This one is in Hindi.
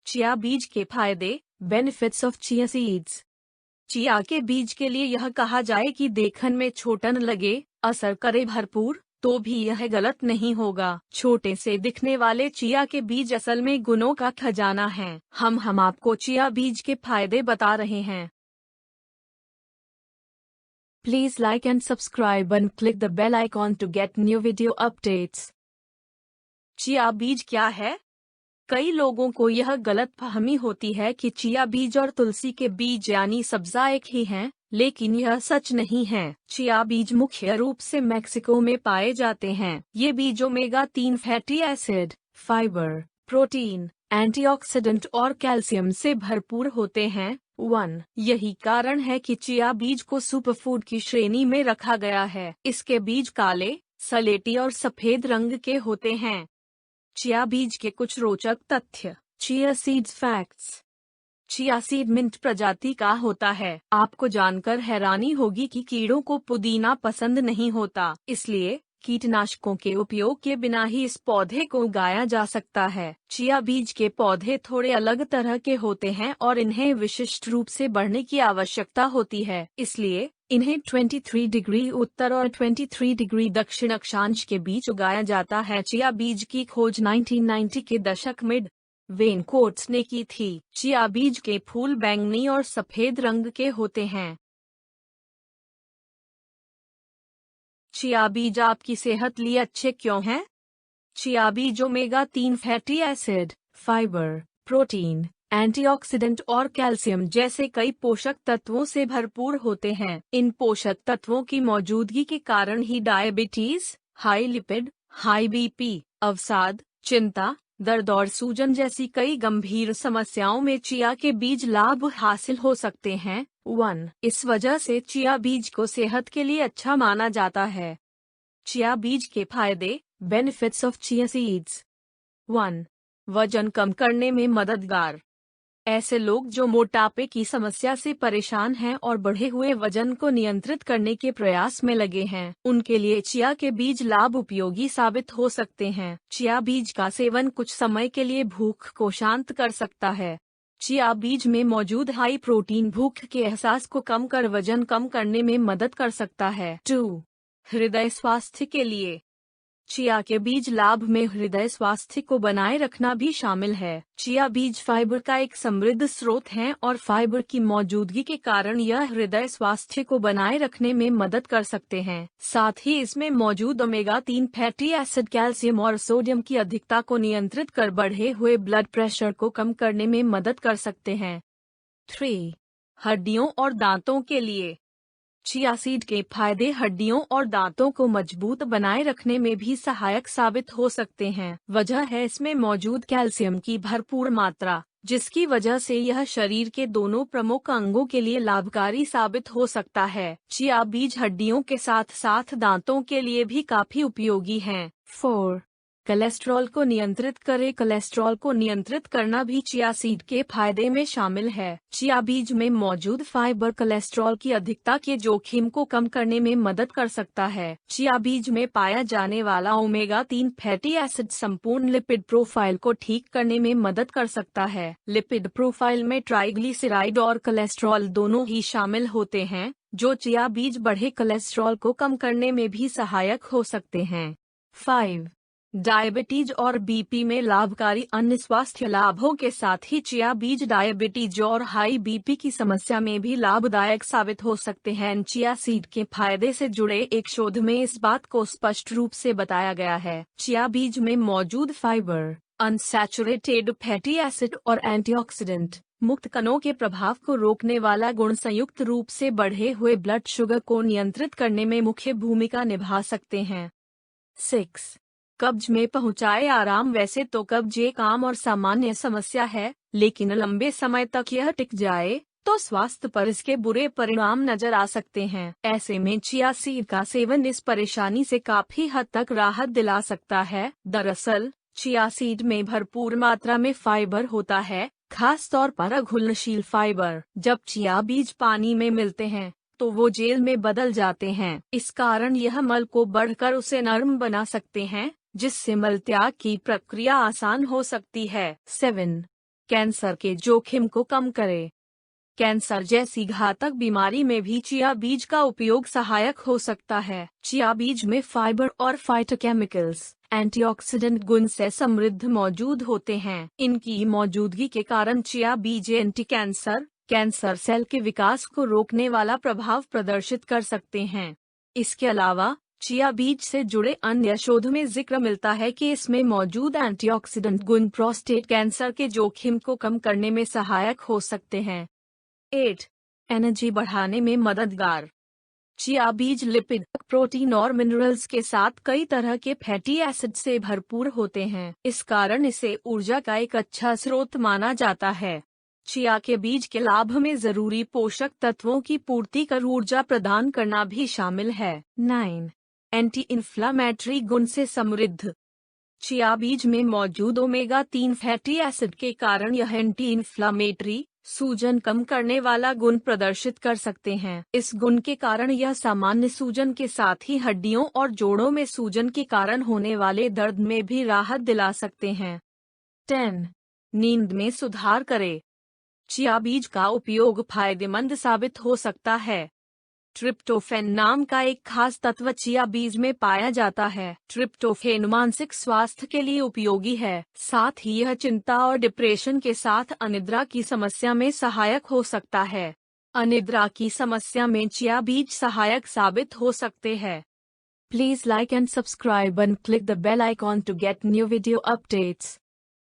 चिया बीज के फायदे, benefits of chia seeds. Chia के बीज के लिए यह कहा जाए कि देखने में छोटा न लगे, असर करे भरपूर, तो भी यह गलत नहीं होगा। छोटे से दिखने वाले चिया के बीज असल में गुणों का खजाना हैं। हम आपको चिया बीज के फायदे बता रहे हैं। Please like and subscribe and click the bell icon to get new video updates. Chia बीज क्या है? कई लोगों को यह गलतफहमी होती है कि चिया बीज और तुलसी के बीज यानी सब्जा एक ही हैं, लेकिन यह सच नहीं है। चिया बीज मुख्य रूप से मेक्सिको में पाए जाते हैं। ये बीज omega-3 fatty acid, fibre, protein, antioxidant और कैल्शियम से भरपूर होते हैं। यही कारण है कि चिया बीज को सुपरफूड की श्रेणी में रखा गया है। इसके बीज काले, सलेटी और सफेद रंग के होते हैं। चिया बीज के कुछ रोचक तथ्य। Chia seeds facts. Chia seed mint प्रजाति का होता है। आपको जानकर हैरानी होगी कि कीड़ों को पुदीना पसंद नहीं होता, इसलिए कीटनाशकों के उपयोग के बिना ही इस पौधे को उगाया जा सकता है। चिया बीज के पौधे थोड़े अलग तरह के होते हैं और इन्हें विशिष्ट रूप से बढ़ने की आवश्यकता होती है, इसलिए इन्हें 23 डिग्री उत्तर और 23 डिग्री दक्षिण अक्षांश के बीच उगाया जाता है। चिया बीज की खोज 1990 के दशक में वेन कोट्स ने की थी। चिया बीज के फूल बैंगनी और सफेद रंग के होते हैं। चिया बीज आपकी सेहत लिए अच्छे क्यों हैं? चिया बीज omega-3 fatty acid, fibre, protein, antioxidant और कैल्शियम जैसे कई पोषक तत्वों से भरपूर होते हैं। इन पोषक तत्वों की मौजूदगी के कारण ही diabetes, high lipid, high BP, अवसाद, चिंता, दर्द और सूजन जैसी कई गंभीर समस्याओं में चिया के बीज लाभ हासिल हो सकते हैं। इस वजह से चिया बीज को सेहत के लिए अच्छा माना जाता है। चिया बीज के फायदे, बेनिफिट्स ऑफ चिया सीड्स। वजन कम करने में मददगार। ऐसे लोग जो मोटापे की समस्या से परेशान हैं और बढ़े हुए वजन को नियंत्रित करने के प्रयास में लगे हैं, उनके लिए चिया के बीज लाभ उपयोगी साबित हो सकते हैं। चिया बीज का सेवन कुछ समय के लिए भूख को शांत कर सकता है। चिया बीज में मौजूद हाई प्रोटीन भूख के एहसास को कम कर वजन कम करने में मदद कर सकता है। हृदय स्वास्थ्य के लिए। चिया के बीज लाभ में हृदय स्वास्थ्य को बनाए रखना भी शामिल है। चिया बीज फाइबर का एक समृद्ध स्रोत है और फाइबर की मौजूदगी के कारण यह हृदय स्वास्थ्य को बनाए रखने में मदद कर सकते हैं। साथ ही इसमें मौजूद ओमेगा-3 फैटी एसिड कैल्शियम और सोडियम की अधिकता को नियंत्रित कर बढ़े हुए ब्लड प्रेशर को कम करने में मदद कर सकते हैं। हड्डियों और दांतों के लिए। चिया सीड के फायदे हड्डियों और दांतों को मजबूत बनाए रखने में भी सहायक साबित हो सकते हैं। वजह है इसमें मौजूद कैल्शियम की भरपूर मात्रा, जिसकी वजह से यह शरीर के दोनों प्रमुख अंगों के लिए लाभकारी साबित हो सकता है। चिया बीज हड्डियों के साथ साथ दांतों के लिए भी काफी उपयोगी हैं। कोलेस्ट्रॉल को नियंत्रित करे। कोलेस्ट्रॉल को नियंत्रित करना भी चिया सीड के फायदे में शामिल है। चिया बीज में मौजूद फाइबर कोलेस्ट्रॉल की अधिकता के जोखिम को कम करने में मदद कर सकता है। चिया बीज में पाया जाने वाला ओमेगा-3 फैटी एसिड संपूर्ण लिपिड प्रोफाइल को ठीक करने में मदद कर सकता है। लिपिड प्रोफाइल में ट्राइग्लिसराइड और कोलेस्ट्रॉल दोनों ही शामिल होते हैं, जो चिया बीज बढ़े कोलेस्ट्रॉल को कम करने में भी सहायक हो सकते हैं। डायबिटीज और बीपी में लाभकारी। अन्य स्वास्थ्य लाभों के साथ ही चिया बीज डायबिटीज और हाई बीपी की समस्या में भी लाभदायक साबित हो सकते हैं। चिया सीड के फायदे से जुड़े एक शोध में इस बात को स्पष्ट रूप से बताया गया है। चिया बीज में मौजूद फाइबर, अनसैचुरेटेड फैटी एसिड और एंटीऑक्सीडेंट मुक्त कणों के प्रभाव को रोकने वाला गुण संयुक्त रूप से बढ़े हुए ब्लड शुगर को नियंत्रित करने में मुख्य भूमिका निभा सकते हैं। कब्ज में पहुंचाए आराम। वैसे तो कब्ज एक आम और सामान्य समस्या है, लेकिन लंबे समय तक यह टिक जाए तो स्वास्थ्य पर इसके बुरे परिणाम नजर आ सकते हैं। ऐसे में चिया सीड का सेवन इस परेशानी से काफी हद तक राहत दिला सकता है। दरअसल चिया सीड में भरपूर मात्रा में फाइबर होता है, खास तौर पर घुलनशील फाइबर। जब चिया बीज पानी में मिलते हैं तो वो जेल में बदल जाते हैं। इस कारण यह मल को बढ़कर उसे नरम बना सकते हैं, जिससे मल त्याग की प्रक्रिया आसान हो सकती है। कैंसर के जोखिम को कम करे। कैंसर जैसी घातक बीमारी में भी चिया बीज का उपयोग सहायक हो सकता है। चिया बीज में फाइबर और फाइटोकेमिकल्स, एंटीऑक्सीडेंट गुण से समृद्ध मौजूद होते हैं। इनकी मौजूदगी के कारण चिया बीज एंटी कैंसर सेल के विकास को रोकने वाला प्रभाव प्रदर्शित कर सकते हैं। इसके अलावा चिया बीज से जुड़े अन्य शोध में जिक्र मिलता है कि इसमें मौजूद एंटीऑक्सीडेंट गुण प्रोस्टेट कैंसर के जोखिम को कम करने में सहायक हो सकते हैं। 8. एनर्जी बढ़ाने में मददगार। चिया बीज लिपिड, प्रोटीन और मिनरल्स के साथ कई तरह के फैटी एसिड से भरपूर होते हैं। इस कारण इसे ऊर्जा का एक अच्छा स्रोत माना जाता है। चिया के बीज के लाभ में जरूरी पोषक तत्वों की पूर्ति कर ऊर्जा प्रदान करना भी शामिल है। 9. एंटी इन्फ्लामेटरी गुण से समृद्ध। चिया बीज में मौजूद ओमेगा 3 फैटी एसिड के कारण यह एंटी इन्फ्लामेटरी, सूजन कम करने वाला गुण प्रदर्शित कर सकते हैं। इस गुण के कारण यह सामान्य सूजन के साथ ही हड्डियों और जोड़ों में सूजन के कारण होने वाले दर्द में भी राहत दिला सकते हैं। 10. नींद में सुधार करे। चिया बीज का उपयोग फायदेमंद साबित हो सकता है। ट्रिप्टोफैन नाम का एक खास तत्व चिया बीज में पाया जाता है। ट्रिप्टोफैन मानसिक स्वास्थ्य के लिए उपयोगी है, साथ ही यह चिंता और डिप्रेशन के साथ अनिद्रा की समस्या में सहायक हो सकता है। अनिद्रा की समस्या में चिया बीज सहायक साबित हो सकते हैं। Please like and subscribe and click the bell icon to get new video updates.